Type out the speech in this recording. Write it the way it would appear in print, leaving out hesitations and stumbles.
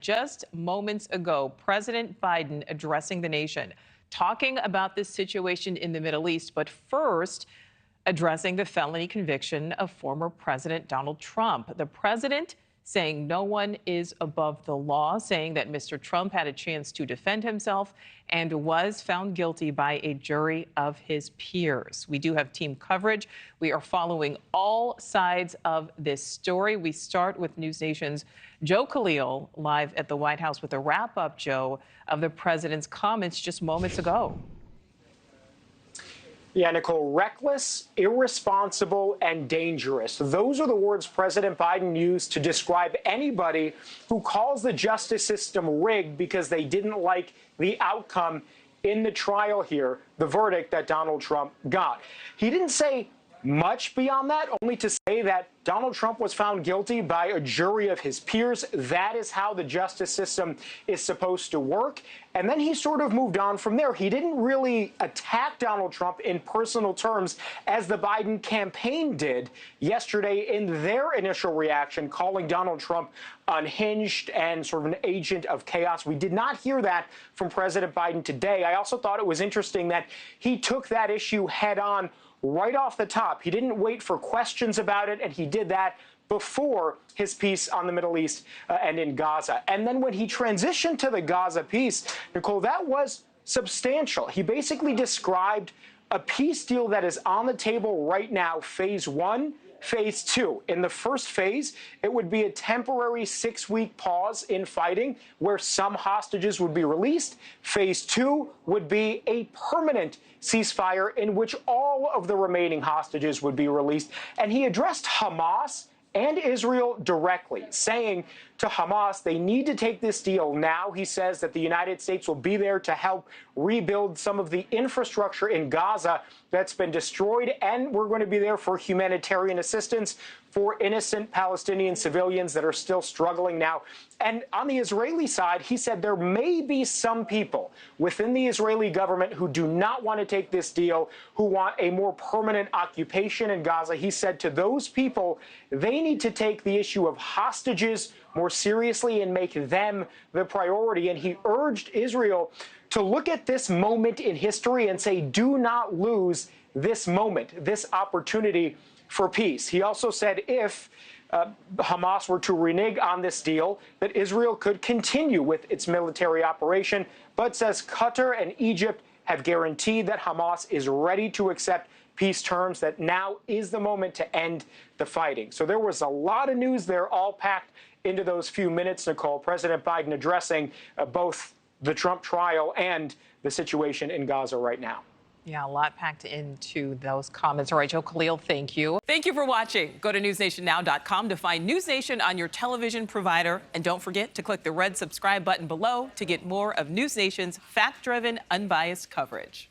Just moments ago, President Biden addressing the nation, talking about this situation in the Middle East, but first addressing the felony conviction of former President Donald Trump. The president saying no one is above the law, saying that Mr. Trump had a chance to defend himself and was found guilty by a jury of his peers. We do have team coverage. We are following all sides of this story. We start with News Nation's Joe Connell live at the White House with a wrap-up, Joe, of the president's comments just moments ago. Yeah, Nichole, reckless, irresponsible, and dangerous. Those are the words President Biden used to describe anybody who calls the justice system rigged because they didn't like the outcome in the trial here, the verdict that Donald Trump got. He didn't say much beyond that, only to say that Donald Trump was found guilty by a jury of his peers. That is how the justice system is supposed to work. And then he sort of moved on from there. He didn't really attack Donald Trump in personal terms as the Biden campaign did yesterday in their initial reaction, calling Donald Trump unhinged and sort of an agent of chaos. We did not hear that from President Biden today. I also thought it was interesting that he took that issue head on right off the top. He didn't wait for questions about it, and he did that before his piece on the Middle East and in Gaza. And then when he transitioned to the Gaza piece, Nichole, that was substantial. He basically described a peace deal that is on the table right now, phase one, phase two. In the first phase, it would be a temporary 6-week pause in fighting where some hostages would be released. Phase two would be a permanent ceasefire in which all of the remaining hostages would be released. And he addressed Hamas and Israel directly, saying to Hamas, they need to take this deal now. He says that the United States will be there to help rebuild some of the infrastructure in Gaza that's been destroyed, and we're going to be there for humanitarian assistance for innocent Palestinian civilians that are still struggling now. And on the Israeli side, he said there may be some people within the Israeli government who do not want to take this deal, who want a more permanent occupation in Gaza. He said to those people, they need to take the issue of hostages more seriously and make them the priority. And he urged Israel to look at this moment in history and say, do not lose this moment, this opportunity for peace. He also said if Hamas were to renege on this deal, that Israel could continue with its military operation, but says Qatar and Egypt have guaranteed that Hamas is ready to accept peace terms, that now is the moment to end the fighting. So there was a lot of news there, all packed into those few minutes, Nichole. President Biden addressing both the Trump trial and the situation in Gaza right now. Yeah, a lot packed into those comments. All right, Joe Connell, thank you. Thank you for watching. Go to newsnationnow.com to find News Nation on your television provider. And don't forget to click the red subscribe button below to get more of News Nation's fact-driven, unbiased coverage.